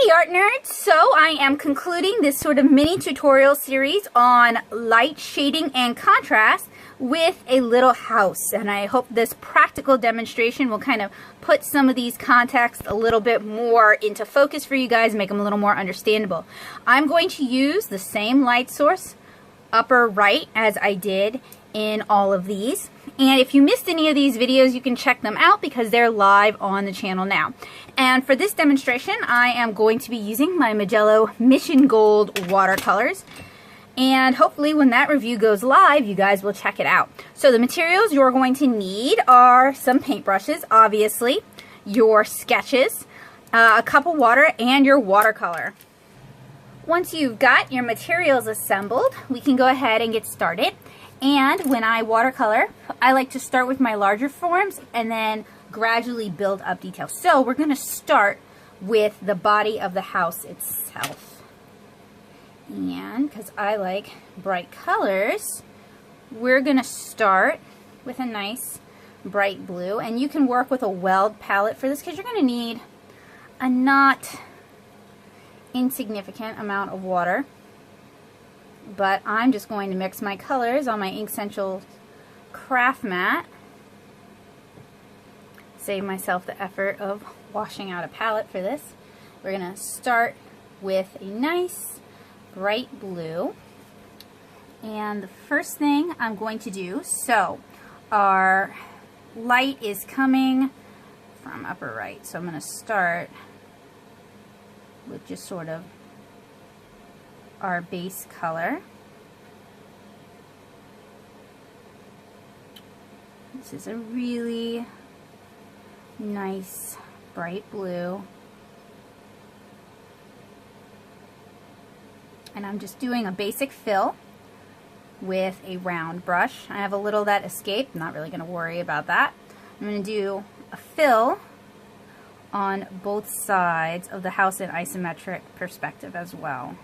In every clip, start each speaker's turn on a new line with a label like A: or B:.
A: Hey art nerds! So I am concluding this sort of mini tutorial series on light shading and contrast with a little house, and I hope this practical demonstration will kind of put some of these contexts a little bit more into focus for you guys, make them a little more understandable. I'm going to use the same light source upper right as I did in all of these. And if you missed any of these videos, you can check them out because they're live on the channel now. And for this demonstration, I am going to be using my Magello Mission Gold watercolors. And hopefully when that review goes live, you guys will check it out. So the materials you're going to need are some paintbrushes, obviously, your sketches, a cup of water, and your watercolor. Once you've got your materials assembled, we can go ahead and get started. And when I watercolor, I like to start with my larger forms and then gradually build up details. So we're going to start with the body of the house itself. And because I like bright colors, we're going to start with a nice bright blue. And you can work with a weld palette for this because you're going to need a not insignificant amount of water. But I'm just going to mix my colors on my Ink Essentials craft mat. Save myself the effort of washing out a palette for this. We're going to start with a nice bright blue. And the first thing I'm going to do, so our light is coming from upper right. So I'm going to start with just sort of our base color. This is a really nice bright blue. And I'm just doing a basic fill with a round brush. I have a little that escaped, I'm not really going to worry about that. I'm going to do a fill on both sides of the house in isometric perspective as well.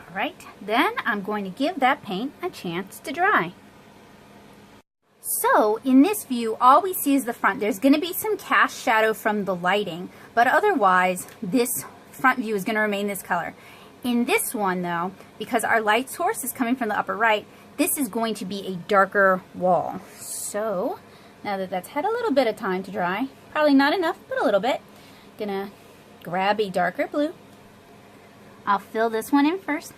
A: Alright, then I'm going to give that paint a chance to dry. So in this view, all we see is the front. There's going to be some cast shadow from the lighting, but otherwise this front view is going to remain this color. In this one though, because our light source is coming from the upper right, this is going to be a darker wall. So now that that's had a little bit of time to dry, probably not enough, but a little bit, gonna grab a darker blue. I'll fill this one in first.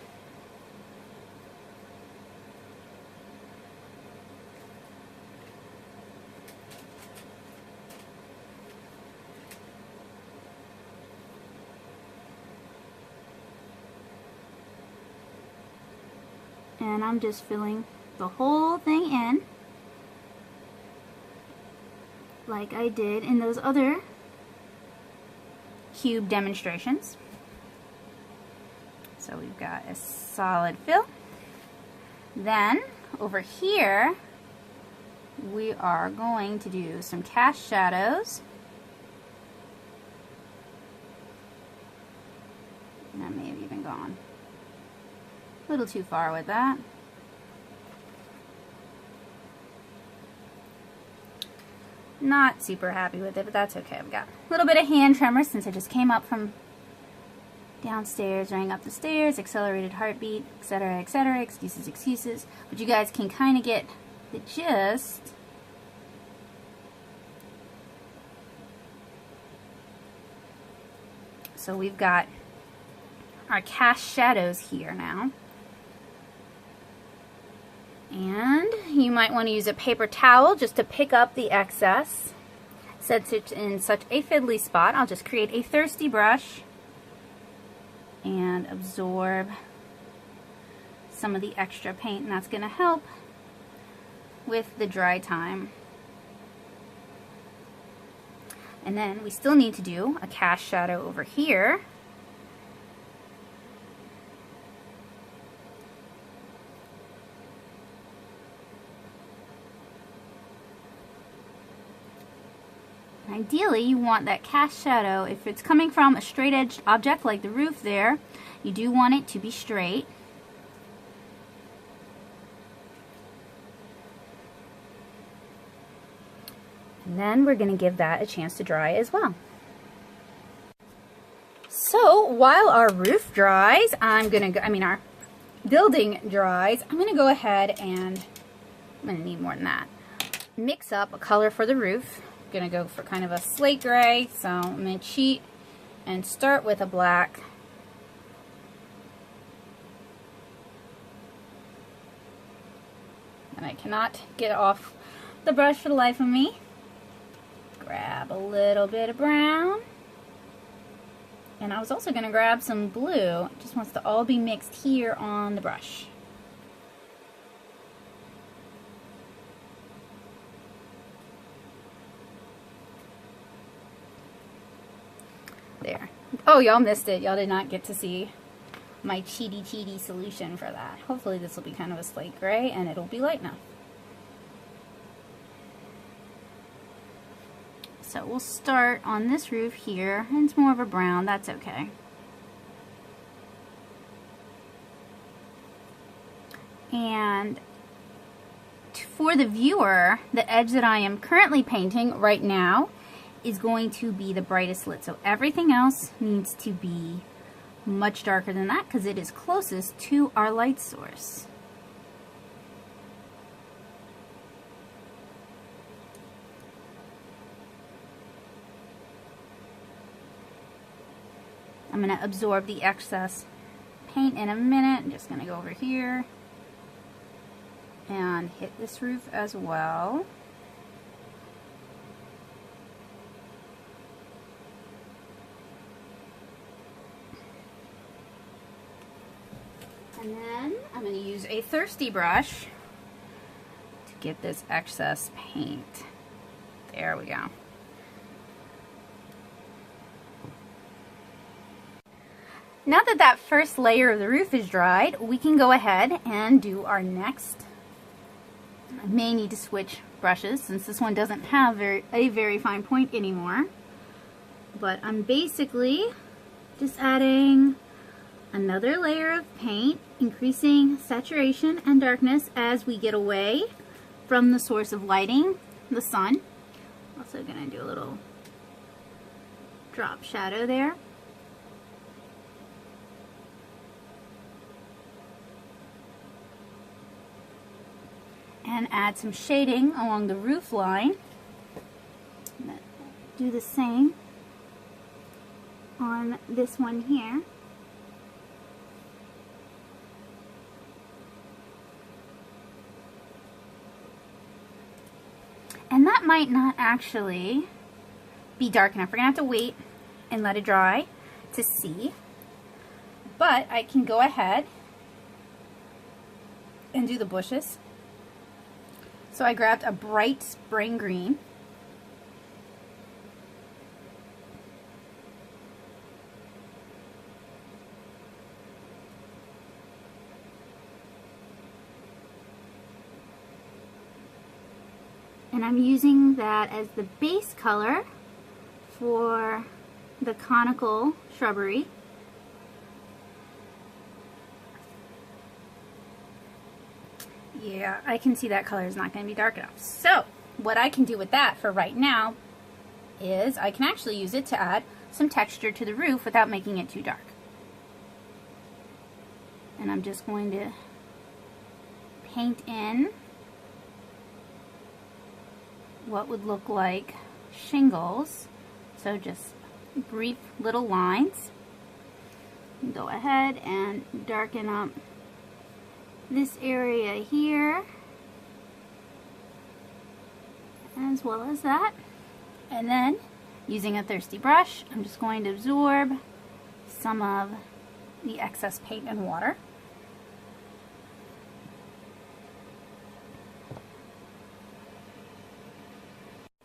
A: And I'm just filling the whole thing in like I did in those other cube demonstrations. So we've got a solid fill. Then over here we are going to do some cast shadows. And I may have even gone a little too far with that. Not super happy with it, but that's okay. I've got a little bit of hand tremor since I just came up from downstairs, running up the stairs, accelerated heartbeat, etc., etc., excuses. But you guys can kind of get the gist. So we've got our cast shadows here now. And you might want to use a paper towel just to pick up the excess. Since it's in such a fiddly spot, I'll just create a thirsty brush and absorb some of the extra paint, and that's going to help with the dry time. And then we still need to do a cast shadow over here. Ideally, you want that cast shadow. If it's coming from a straight edged object like the roof there, you do want it to be straight. And then we're going to give that a chance to dry as well. So while our roof dries, our building dries, I'm going to go ahead and, I'm going to need more than that, mix up a color for the roof. I'm going to go for kind of a slate gray, so I'm going to cheat and start with a black. And I cannot get off the brush for the life of me. Grab a little bit of brown. And I was also going to grab some blue. It just wants to all be mixed here on the brush. There. Oh, y'all missed it. Y'all did not get to see my cheaty solution for that. Hopefully this will be kind of a slate gray and it'll be light enough. So we'll start on this roof here, and it's more of a brown, that's okay. And for the viewer, the edge that I am currently painting right now is going to be the brightest lit. So everything else needs to be much darker than that because it is closest to our light source. I'm going to absorb the excess paint in a minute. I'm just going to go over here and hit this roof as well. And then I'm going to use a thirsty brush to get this excess paint. There we go. Now that that first layer of the roof is dried, we can go ahead and do our next. I may need to switch brushes since this one doesn't have a very fine point anymore. But I'm basically just adding another layer of paint, increasing saturation and darkness as we get away from the source of lighting, the sun. Also going to do a little drop shadow there. And add some shading along the roof line. Do the same on this one here. And that might not actually be dark enough. We're gonna have to wait and let it dry to see. But I can go ahead and do the bushes. So I grabbed a bright spring green. And I'm using that as the base color for the conical shrubbery. Yeah, I can see that color is not going to be dark enough. So what I can do with that for right now is I can actually use it to add some texture to the roof without making it too dark. And I'm just going to paint in what would look like shingles. So just brief little lines. Go ahead and darken up this area here as well as that, and then using a thirsty brush I'm just going to absorb some of the excess paint and water.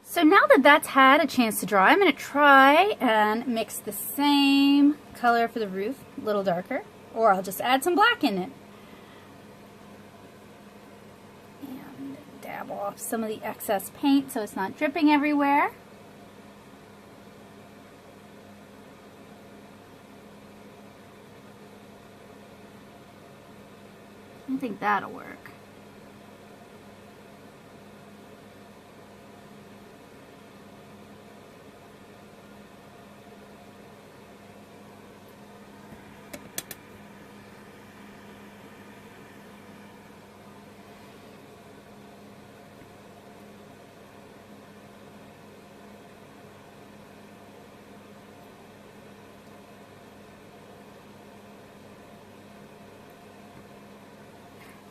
A: So now that that's had a chance to dry, I'm going to try and mix the same color for the roof, a little darker, or I'll just add some black in it. Dab off some of the excess paint so it's not dripping everywhere. I think that'll work.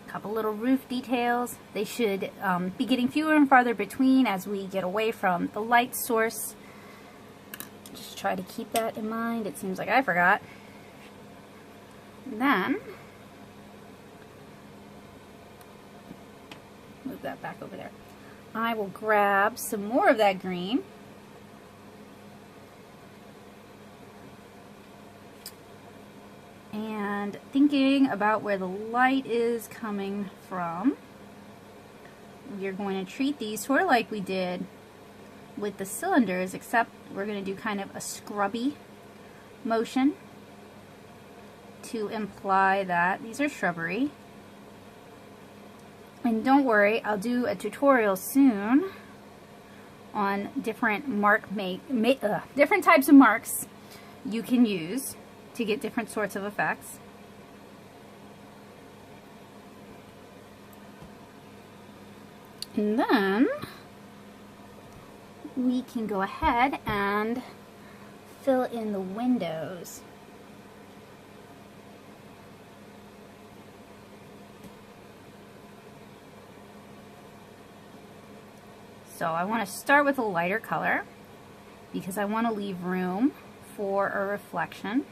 A: Couple little roof details. They should be getting fewer and farther between as we get away from the light source. Just try to keep that in mind. It seems like I forgot. And then move that back over there. I will grab some more of that green. And thinking about where the light is coming from, we're going to treat these sort of like we did with the cylinders, except we're going to do kind of a scrubby motion to imply that these are shrubbery. And don't worry, I'll do a tutorial soon on different different types of marks you can use to get different sorts of effects. And then we can go ahead and fill in the windows. So I want to start with a lighter color because I want to leave room for a reflection.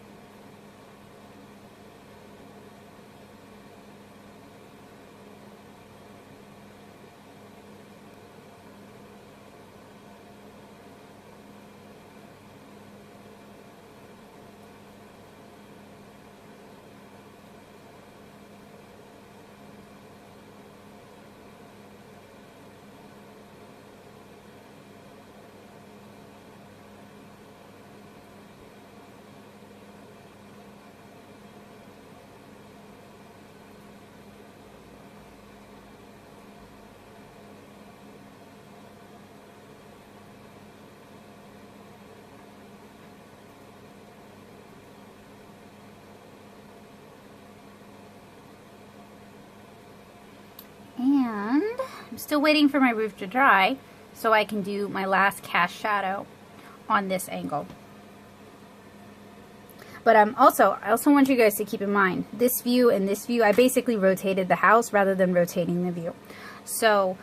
A: And I'm still waiting for my roof to dry so I can do my last cast shadow on this angle. But I also want you guys to keep in mind, this view and this view, I basically rotated the house rather than rotating the view. So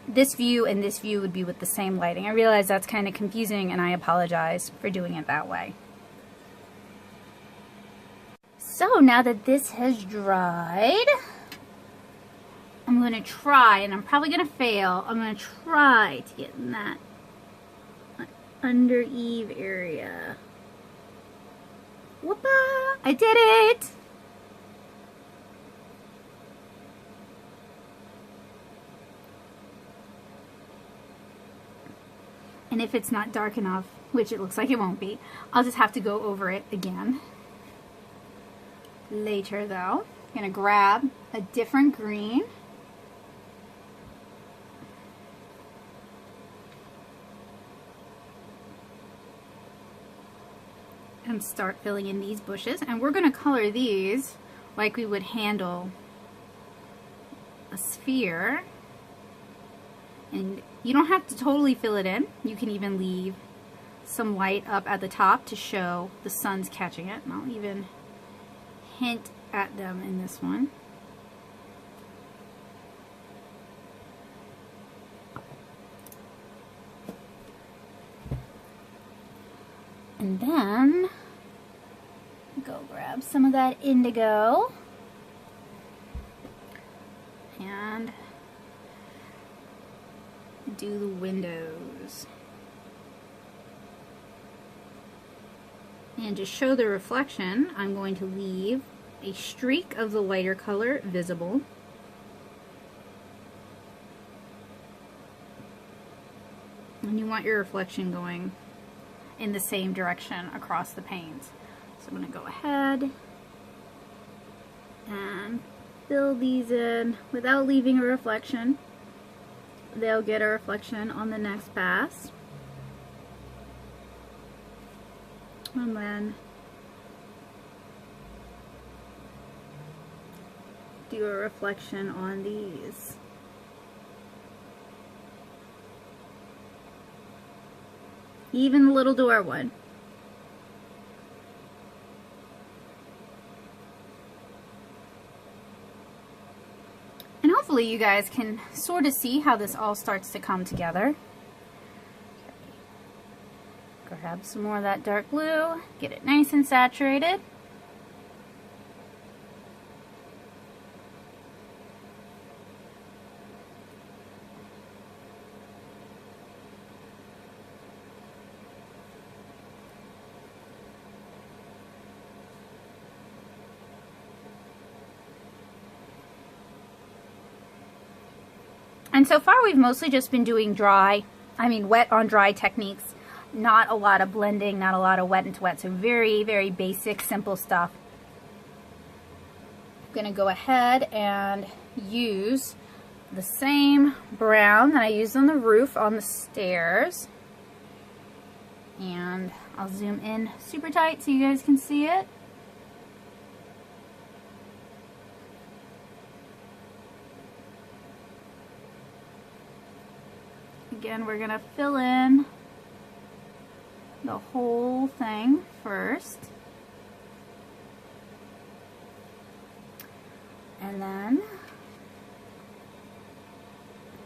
A: this view and this view would be with the same lighting. I realize that's kind of confusing and I apologize for doing it that way. So now that this has dried, I'm going to try, and I'm probably going to fail, I'm going to try to get in that under eave area. Whoopah! I did it! And if it's not dark enough, which it looks like it won't be, I'll just have to go over it again later though. I'm going to grab a different green. And start filling in these bushes, and we're going to color these like we would handle a sphere. And you don't have to totally fill it in. You can even leave some light up at the top to show the sun's catching it, and I'll even hint at them in this one. And then go grab some of that indigo and do the windows. And to show the reflection, I'm going to leave a streak of the lighter color visible. And you want your reflection going in the same direction across the panes. So I'm going to go ahead and fill these in without leaving a reflection. They'll get a reflection on the next pass. And then do a reflection on these. Even the little door one. And hopefully you guys can sort of see how this all starts to come together. Grab some more of that dark blue, get it nice and saturated. And so far we've mostly just been doing wet on dry techniques. Not a lot of blending, not a lot of wet into wet, so very, very basic, simple stuff. I'm gonna go ahead and use the same brown that I used on the roof on the stairs. And I'll zoom in super tight so you guys can see it. Again, we're gonna fill in the whole thing first. And then,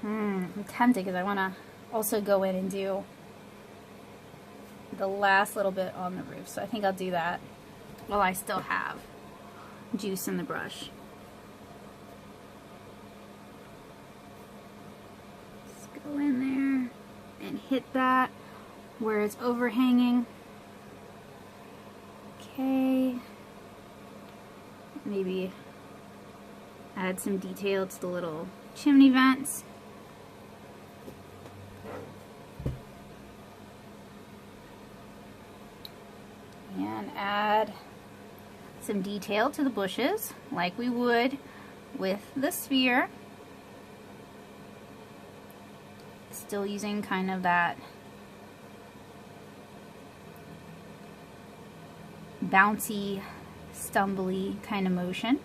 A: I'm tempted because I want to also go in and do the last little bit on the roof. So I think I'll do that while I still have juice in the brush. Just go in there and hit that where it's overhanging. Okay. Maybe add some detail to the little chimney vents. And add some detail to the bushes like we would with the sphere. Still using kind of that bouncy, stumbly kind of motion.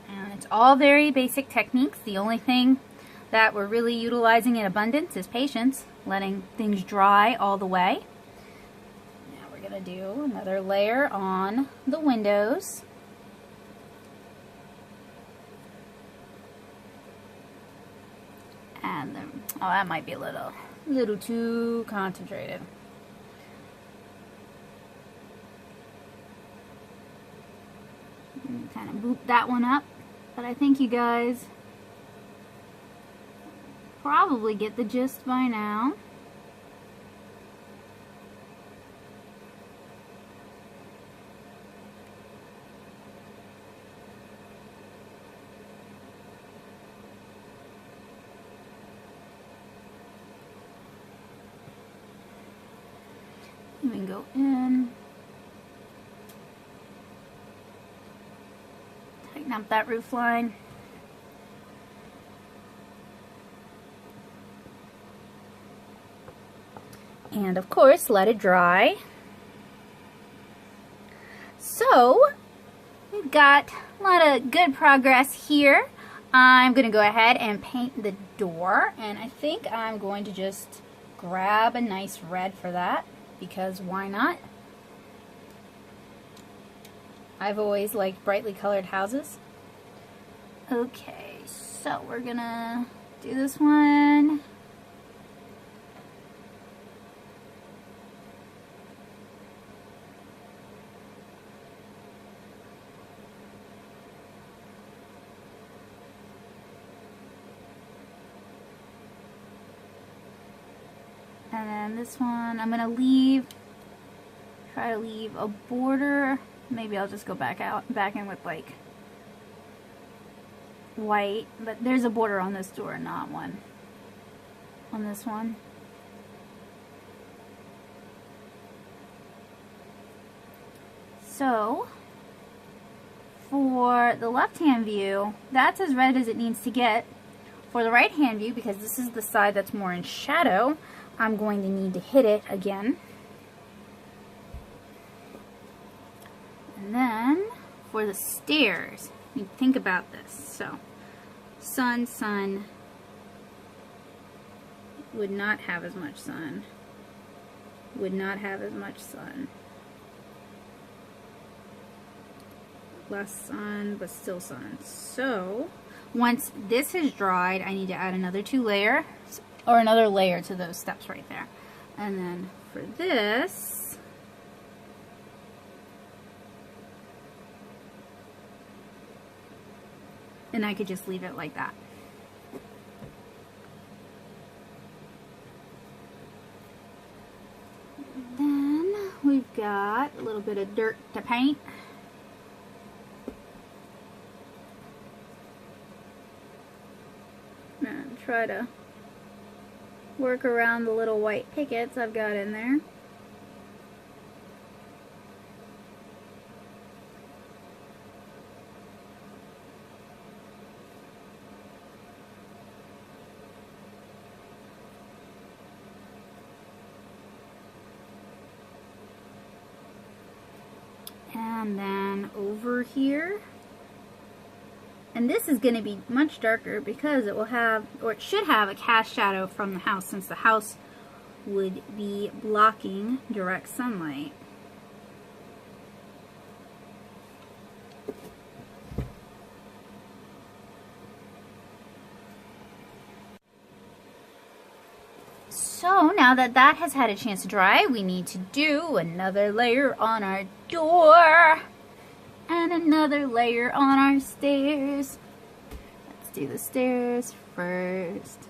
A: And it's all very basic techniques. The only thing that we're really utilizing in abundance is patience, letting things dry all the way. Now we're going to do another layer on the windows. And then, oh, that might be a little too concentrated. Kind of boop that one up, but I think you guys probably get the gist by now. You can go in, tighten up that roof line. And of course, let it dry. So, we've got a lot of good progress here. I'm going to go ahead and paint the door, and I think I'm going to just grab a nice red for that, because why not? I've always liked brightly colored houses. Okay, so we're gonna do this one. And then this one, I'm gonna try to leave a border. Maybe I'll just go back in with like white, but there's a border on this door, not one on this one. So for the left-hand view, that's as red as it needs to get. For the right-hand view, because this is the side that's more in shadow, I'm going to need to hit it again. And then for the stairs, you think about this. So sun, sun would not have as much sun, would not have as much sun. Less sun, but still sun. So once this has dried, I need to add another 2 layers, or another layer to those steps right there. And then for this, and I could just leave it like that. Then we've got a little bit of dirt to paint. And try to work around the little white pickets I've got in there. And then over here, and this is going to be much darker because it will have, or it should have, a cast shadow from the house, since the house would be blocking direct sunlight. So now that that has had a chance to dry, we need to do another layer on our door and another layer on our stairs. Let's do the stairs first.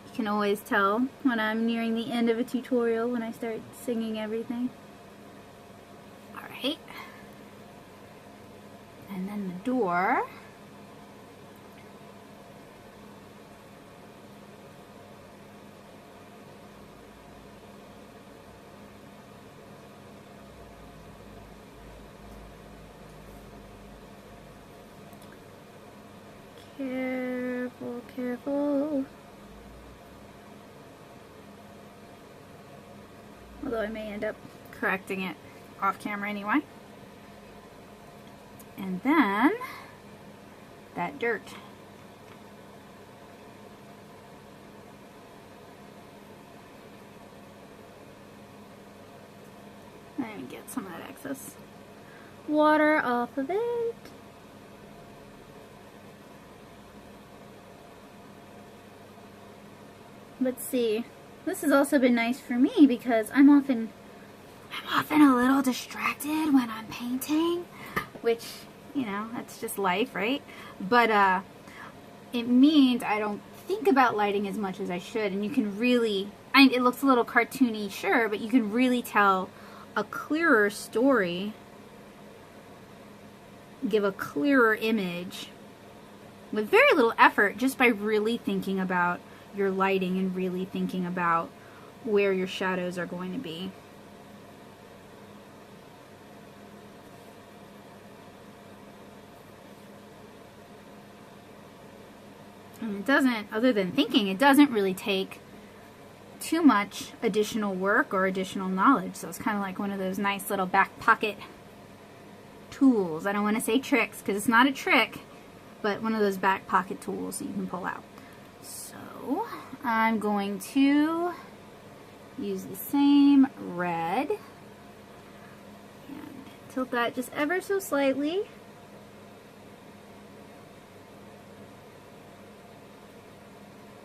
A: You can always tell when I'm nearing the end of a tutorial when I start singing everything. Alright. And then the door. Careful, careful. Although I may end up correcting it off camera anyway. And then that dirt. And get some of that excess water off of it. Let's see. This has also been nice for me because I'm often a little distracted when I'm painting, which, you know, that's just life, right? But it means I don't think about lighting as much as I should, and you can really, it looks a little cartoony, sure, but you can really tell a clearer story, give a clearer image with very little effort, just by really thinking about your lighting and really thinking about where your shadows are going to be. And it doesn't, other than thinking, it doesn't really take too much additional work or additional knowledge. So it's kind of like one of those nice little back pocket tools. I don't want to say tricks because it's not a trick, but one of those back pocket tools that you can pull out. So I'm going to use the same red and tilt that just ever so slightly.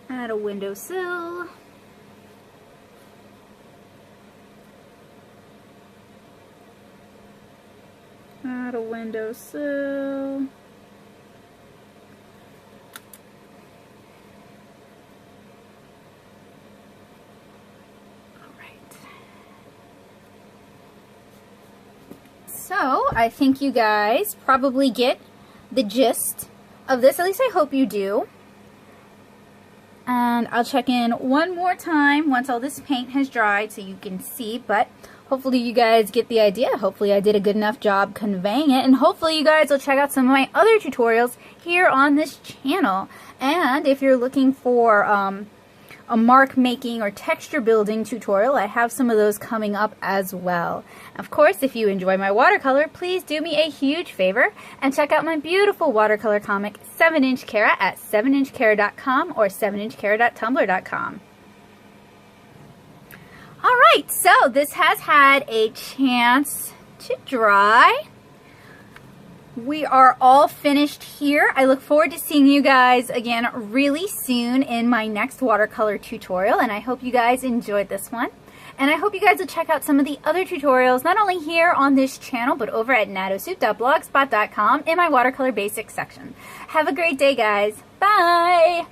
A: Add a windowsill. Add a windowsill. So I think you guys probably get the gist of this. At least I hope you do. And I'll check in one more time once all this paint has dried so you can see, but hopefully you guys get the idea. Hopefully I did a good enough job conveying it, and hopefully you guys will check out some of my other tutorials here on this channel. And if you're looking for a mark making or texture building tutorial, I have some of those coming up as well. Of course, if you enjoy my watercolor, please do me a huge favor and check out my beautiful watercolor comic 7-inch Kara at 7inchkara.com or 7inchkara.tumblr.com. Alright, so this has had a chance to dry. We are all finished here. I look forward to seeing you guys again really soon in my next watercolor tutorial, and I hope you guys enjoyed this one. And I hope you guys will check out some of the other tutorials, not only here on this channel, but over at natosoup.blogspot.com in my watercolor basics section. Have a great day, guys. Bye!